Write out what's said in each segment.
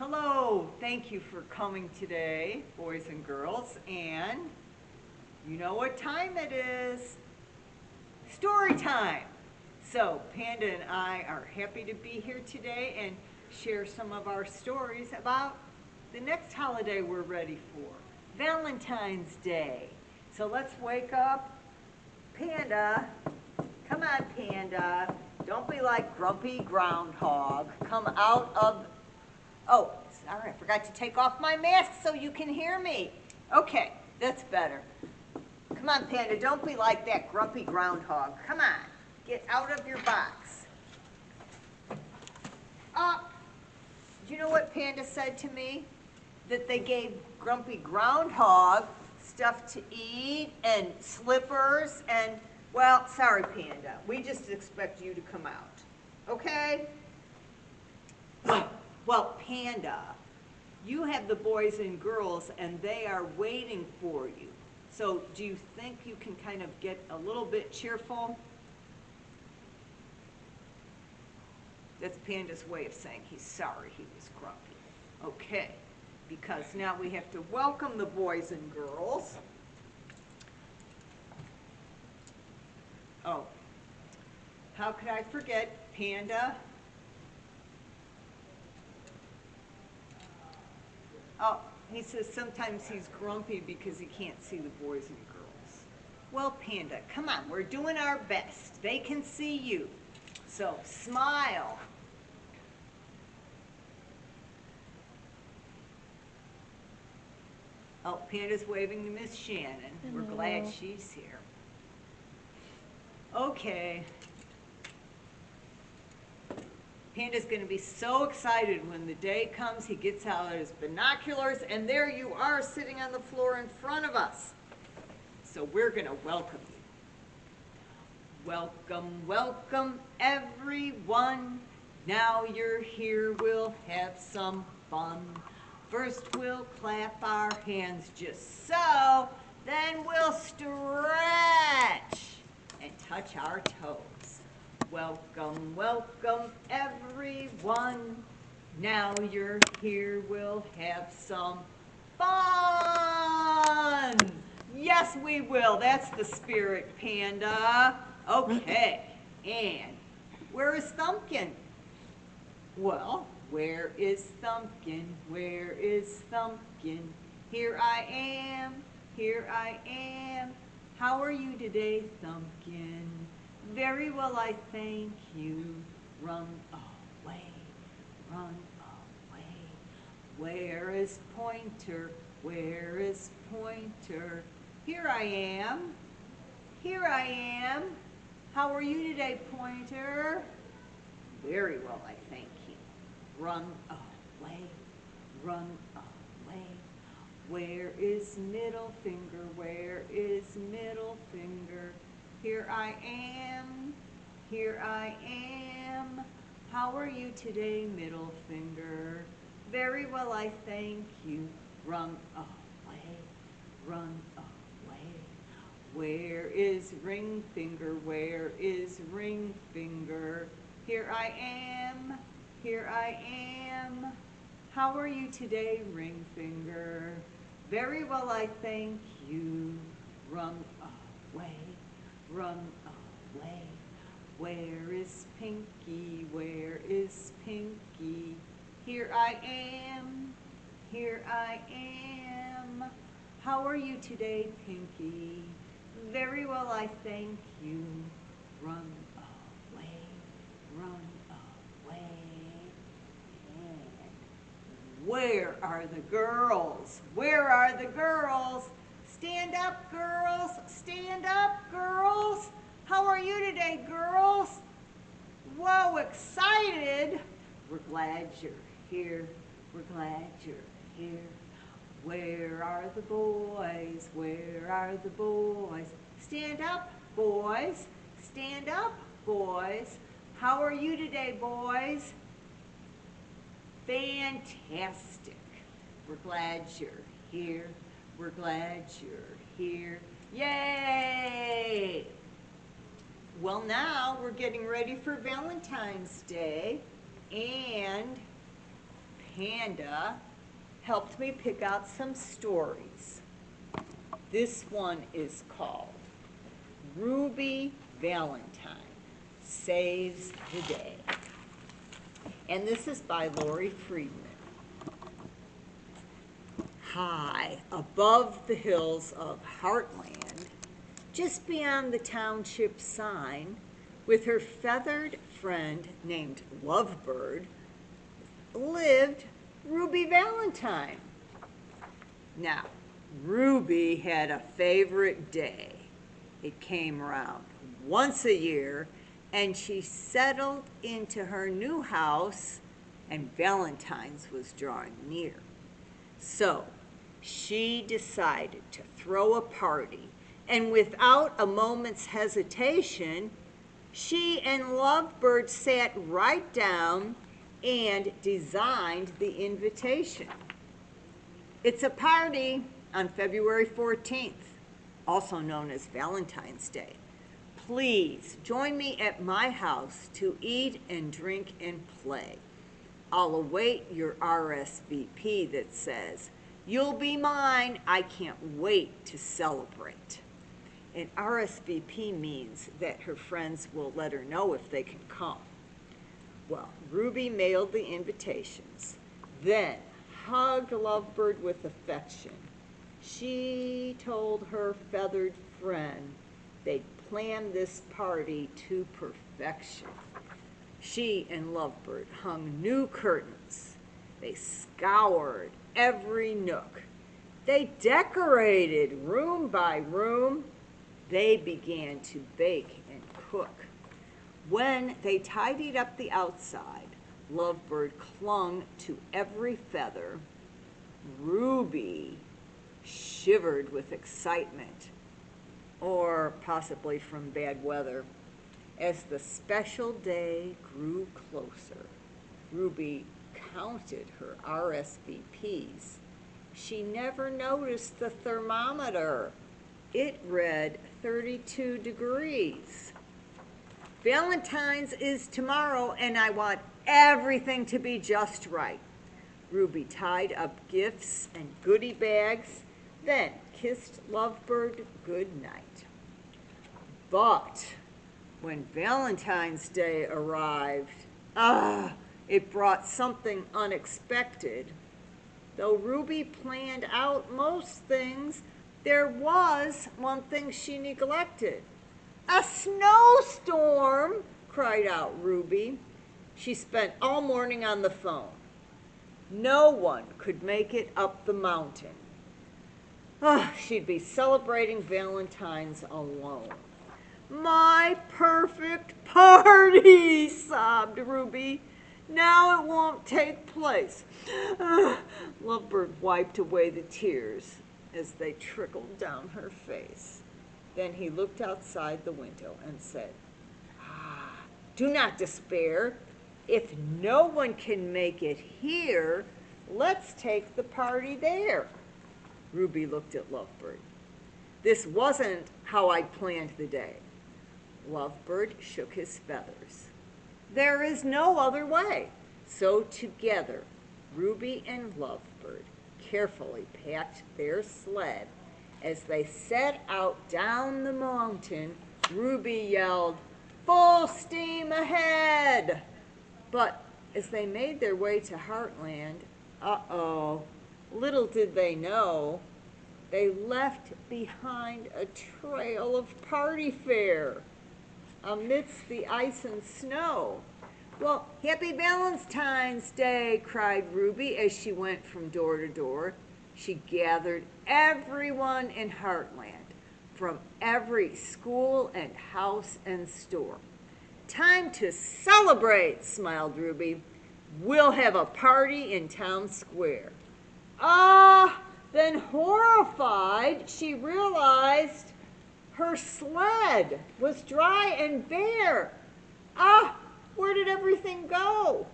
Hello, thank you for coming today, boys and girls, and you know what time it is. Story time. So, Panda and I are happy to be here today and share some of our stories about the next holiday we're ready for, Valentine's Day. So let's wake up. Panda, come on, Panda. Don't be like grumpy groundhog. Come out of Oh, sorry, I forgot to take off my mask so you can hear me. Okay, that's better. Come on, Panda, don't be like that grumpy groundhog. Come on, get out of your box. Do you know what Panda said to me? That they gave grumpy groundhog stuff to eat and slippers and, well, sorry, Panda. We just expect you to come out, okay? Well, Panda, you have the boys and girls, and they are waiting for you. So do you think you can kind of get a little bit cheerful? That's Panda's way of saying he's sorry he was grumpy. Okay, because now we have to welcome the boys and girls. Oh, how could I forget Panda? Oh, he says sometimes he's grumpy because he can't see the boys and girls. Well, Panda, come on, we're doing our best. They can see you. So, smile. Oh, Panda's waving to Miss Shannon. We're glad she's here. Okay. Panda's going to be so excited when the day comes. He gets out his binoculars, and there you are sitting on the floor in front of us. So we're going to welcome you. Welcome, welcome, everyone. Now you're here, we'll have some fun. First we'll clap our hands just so, then we'll stretch and touch our toes. Welcome, welcome, everyone. Now you're here, we'll have some fun. Yes, we will. That's the spirit, Panda. Okay, and where is Thumpkin? Well, where is Thumpkin? Where is Thumpkin? Here I am, here I am. How are you today, Thumpkin? Very well, I thank you. Run away, run away. Where is Pointer? Where is Pointer? Here I am, here I am. How are you today, Pointer? Very well, I thank you. Run away, run away. Where is Middle Finger? Where is Middle Finger? Here I am, here I am. How are you today, Middle Finger? Very well, I thank you. Run away, run away. Where is Ring Finger? Where is Ring Finger? Here I am, here I am. How are you today, Ring Finger? Very well, I thank you. Run away, run away. Where is Pinky? Where is Pinky? Here I am, here I am. How are you today, Pinky? Very well, I thank you. Run away, run away. And where are the girls? Where are the girls? Stand up, girls. Stand up, girls. How are you today, girls? Whoa, excited. We're glad you're here. We're glad you're here. Where are the boys? Where are the boys? Stand up, boys. Stand up, boys. How are you today, boys? Fantastic. We're glad you're here. We're glad you're here. Yay! Well, now we're getting ready for Valentine's Day, and Panda helped me pick out some stories. This one is called Ruby Valentine Saves the Day. And this is by Lori Friedman. High above the hills of Heartland, just beyond the township sign, with her feathered friend named Lovebird, lived Ruby Valentine. Now, Ruby had a favorite day. It came around once a year, and she settled into her new house, and Valentine's was drawing near. So, she decided to throw a party, and without a moment's hesitation, she and Lovebird sat right down and designed the invitation. It's a party on February 14th, also known as Valentine's Day. Please join me at my house to eat and drink and play. I'll await your RSVP that says, "You'll be mine, I can't wait to celebrate." An RSVP means that her friends will let her know if they can come. Well, Ruby mailed the invitations, then hugged Lovebird with affection. She told her feathered friend they'd planned this party to perfection. She and Lovebird hung new curtains. They scoured every nook. They decorated room by room. They began to bake and cook. When they tidied up the outside, Lovebird clung to every feather. Ruby shivered with excitement, or possibly from bad weather. As the special day grew closer, Ruby counted her RSVPs. She never noticed the thermometer. It read 32 degrees. Valentine's is tomorrow, and I want everything to be just right. Ruby tied up gifts and goodie bags, then kissed Lovebird good night. But when Valentine's Day arrived, it brought something unexpected. Though Ruby planned out most things, there was one thing she neglected. "A snowstorm!" cried out Ruby. She spent all morning on the phone. No one could make it up the mountain. She'd be celebrating Valentine's alone. "My perfect party," sobbed Ruby. "Now it won't take place." Lovebird wiped away the tears as they trickled down her face. Then he looked outside the window and said, "Do not despair. If no one can make it here, let's take the party there." Ruby looked at Lovebird. "This wasn't how I planned the day." Lovebird shook his feathers. "There is no other way." So together, Ruby and Lovebird carefully packed their sled. As they set out down the mountain, Ruby yelled, "Full steam ahead!" But as they made their way to Heartland, little did they know, they left behind a trail of party fare amidst the ice and snow. "Well, happy Valentine's Day," cried Ruby as she went from door to door. She gathered everyone in Heartland, from every school and house and store. "Time to celebrate," smiled Ruby. "We'll have a party in town square." Then horrified, she realized her sled was dry and bare. Where did everything go?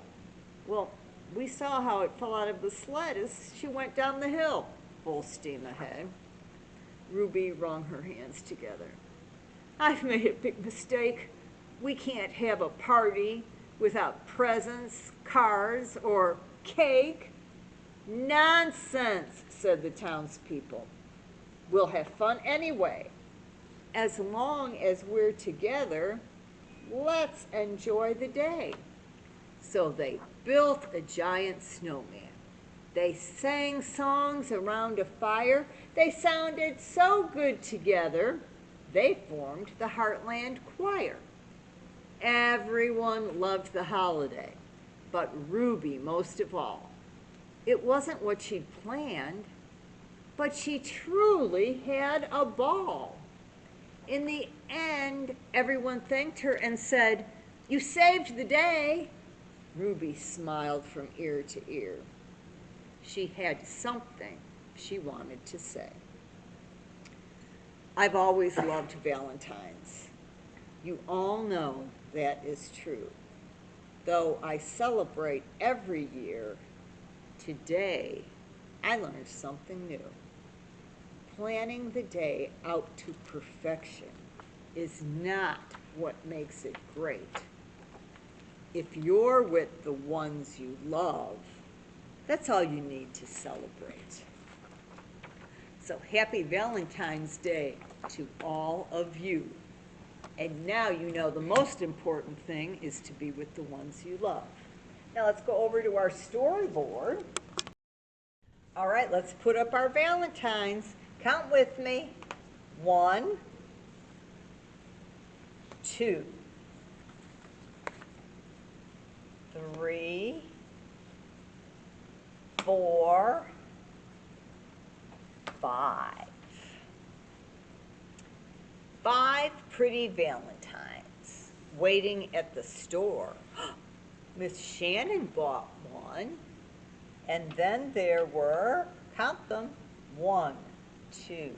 Well, we saw how it fell out of the sled as she went down the hill, full steam ahead. Ruby wrung her hands together. "I've made a big mistake. We can't have a party without presents, cards, or cake." Nonsense, said the townspeople. We'll have fun anyway. As long as we're together, let's enjoy the day. So they built a giant snowman. They sang songs around a fire. They sounded so good together, they formed the Heartland Choir. Everyone loved the holiday, but Ruby most of all. It wasn't what she'd planned, but she truly had a ball. In the end, everyone thanked her and said, "You saved the day." Ruby smiled from ear to ear. She had something she wanted to say. I've always loved Valentines. You all know that is true. Though I celebrate every year, today I learned something new. Planning the day out to perfection is not what makes it great. If you're with the ones you love, that's all you need to celebrate. So happy Valentine's Day to all of you. And now you know the most important thing is to be with the ones you love. Now let's go over to our storyboard. All right, let's put up our Valentines. Count with me. 1, 2, 3, 4, 5. 5 pretty Valentines waiting at the store. Miss Shannon bought one. And then there were, count them, 1, 2,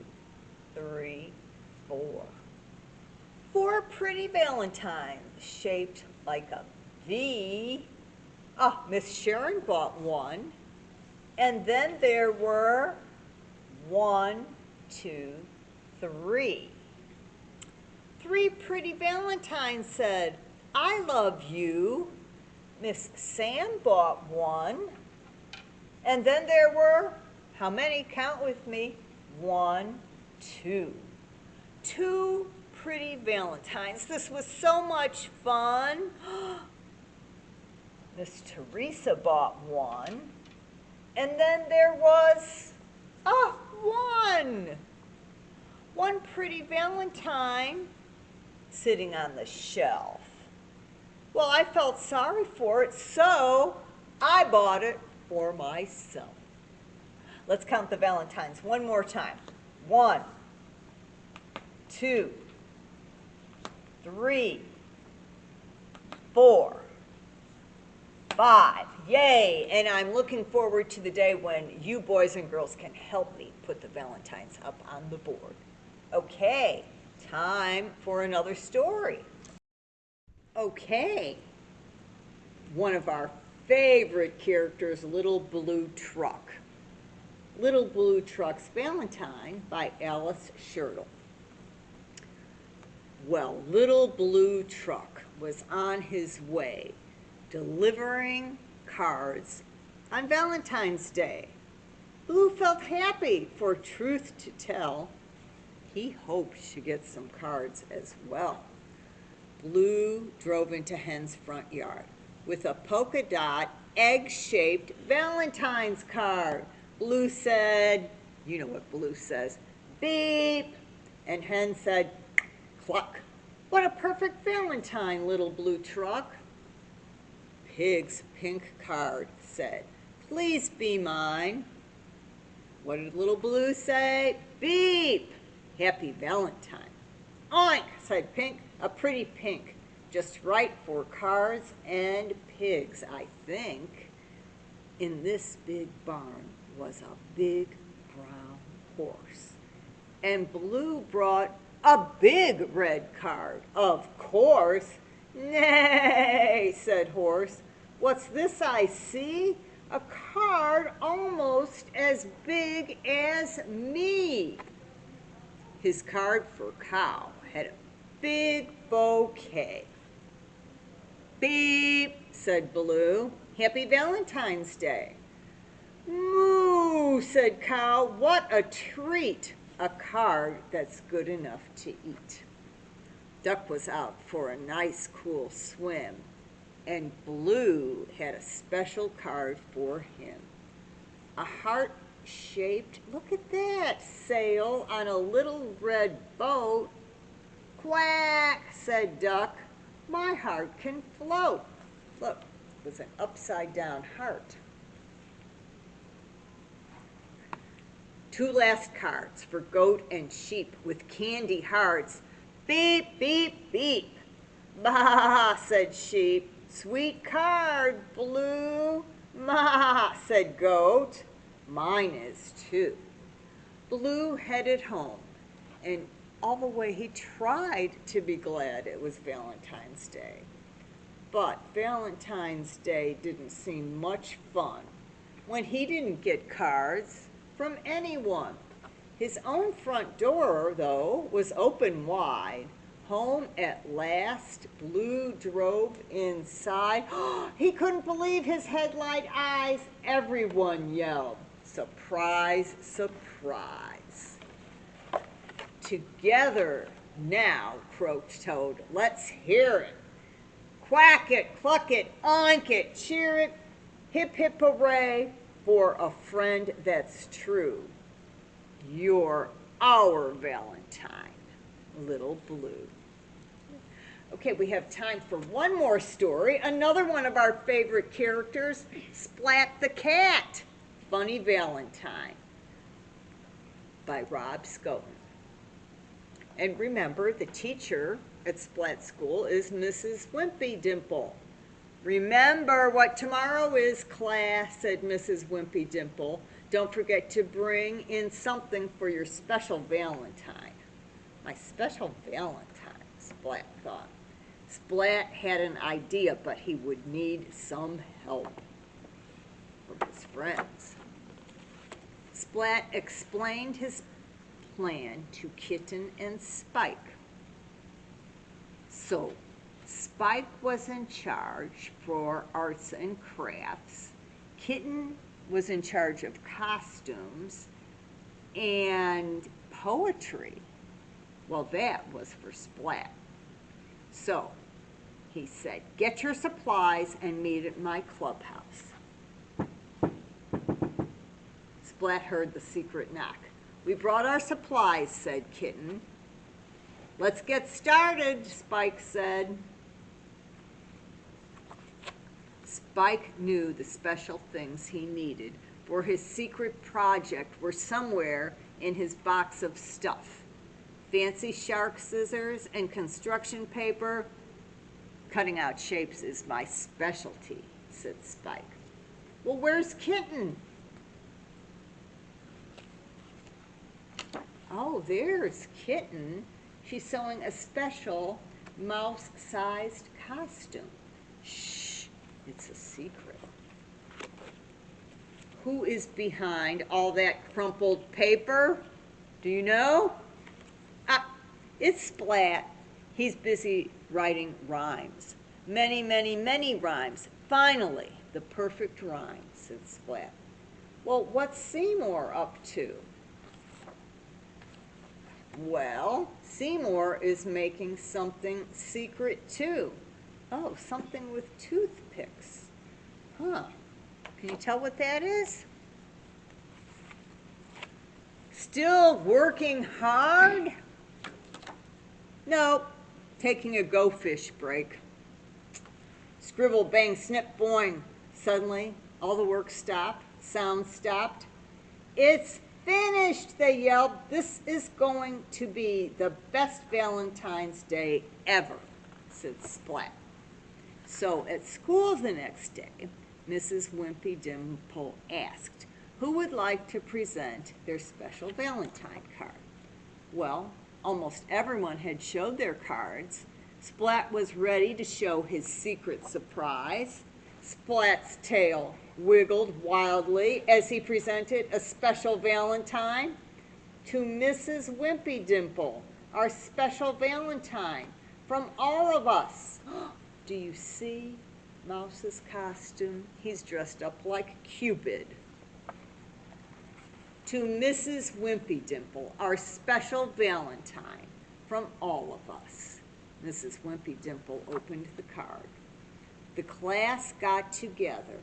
3, 4. 4 pretty Valentines shaped like a V. Oh, Miss Sharon bought one. And then there were 1, 2, 3. 3 pretty Valentines said, "I love you." Miss Sam bought one. And then there were, how many? Count with me. 1, 2. 2 pretty Valentines. This was so much fun. Miss Teresa bought one. And then there was, one. One pretty Valentine sitting on the shelf. Well, I felt sorry for it, so I bought it for myself. Let's count the Valentines one more time. 1, 2, 3, 4, 5. Yay! And I'm looking forward to the day when you boys and girls can help me put the Valentines up on the board. Okay, time for another story. Okay, one of our favorite characters, Little Blue Truck. Little Blue Truck's Valentine by Alice Schertle. Well, Little Blue Truck was on his way delivering cards on Valentine's Day. Blue felt happy, for truth to tell, he hoped to get some cards as well. Blue drove into Hen's front yard with a polka dot, egg-shaped Valentine's card. Blue said, you know what Blue says, beep. And Hen said, cluck. What a perfect Valentine, Little Blue Truck. Pig's pink card said, please be mine. What did Little Blue say? Beep. Happy Valentine. Oink, said Pink, a pretty pink. Just right for cards and pigs, I think. In this big barn was a big brown horse. And Blue brought a big red card, of course. Nay, said Horse. What's this I see? A card almost as big as me. His card for Cow had a big bouquet. Beep, said Blue. Happy Valentine's Day. Moo, said Cow. What a treat! A card that's good enough to eat. Duck was out for a nice cool swim, and Blue had a special card for him. A heart-shaped, look at that, sail on a little red boat. Quack, said Duck. My heart can float. Look, it was an upside-down heart. Two last cards for goat and sheep with candy hearts. Beep, beep, beep. Bah, said sheep. Sweet card, Blue. Ma, said goat. Mine is too. Blue headed home, and all the way he tried to be glad it was Valentine's Day. But Valentine's Day didn't seem much fun when he didn't get cards from anyone. His own front door, though, was open wide. Home at last, Blue drove inside. He couldn't believe his headlight eyes. Everyone yelled, surprise, surprise. Together now, croaked Toad. Let's hear it. Quack it, cluck it, oink it, cheer it, hip hip hooray for a friend that's true. You're our Valentine, little Blue. Okay, we have time for one more story. Another one of our favorite characters, Splat the Cat, Funny Valentine, by Rob Scoten. And remember, the teacher at Splat School is Mrs. Wimpy Dimple. Remember what tomorrow is, class, said Mrs. Wimpy Dimple. Don't forget to bring in something for your special Valentine. My special Valentine, Splat thought. Splat had an idea, but he would need some help from his friends. Splat explained his plan to Kitten and Spike. So, Spike was in charge for arts and crafts. Kitten was in charge of costumes and poetry. Well, that was for Splat. So, he said, get your supplies and meet at my clubhouse. Splat heard the secret knock. We brought our supplies, said Kitten. Let's get started, Spike said. Spike knew the special things he needed for his secret project were somewhere in his box of stuff. Fancy shark scissors and construction paper. Cutting out shapes is my specialty, said Spike. Well, where's Kitten? Oh, there's Kitten. She's sewing a special mouse-sized costume. Shh, it's a secret. Who is behind all that crumpled paper? Do you know? Ah, it's Splat. He's busy writing rhymes. Many, many, many rhymes. Finally, the perfect rhyme, said Splat. Well, what's Seymour up to? Well, Seymour is making something secret too. Oh, something with toothpicks. Huh. Can you tell what that is? Still working hard? Nope. Taking a go fish break. Scribble, bang, snip, boing. Suddenly, all the work stopped. Sound stopped. It's finished, they yelled. This is going to be the best Valentine's Day ever, said Splat. So at school the next day, Mrs. Wimpy Dimple asked who would like to present their special Valentine card. Well, almost everyone had showed their cards. Splat was ready to show his secret surprise. Splat's tail wiggled wildly as he presented a special Valentine. To Mrs. Wimpy Dimple, our special Valentine, from all of us. Do you see Mouse's costume? He's dressed up like Cupid. to Mrs. Wimpy Dimple, our special Valentine from all of us. Mrs. Wimpy Dimple opened the card. The class got together,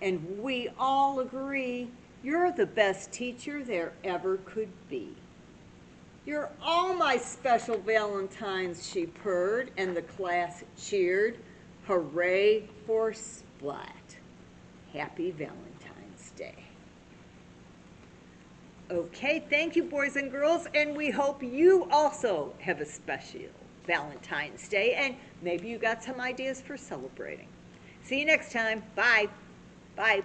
and we all agree you're the best teacher there ever could be. You're all my special Valentines, she purred, and the class cheered. Hooray for Splat. Happy Valentine's Day. Okay, thank you, boys and girls, and we hope you also have a special Valentine's Day, and maybe you got some ideas for celebrating. See you next time. Bye. Bye.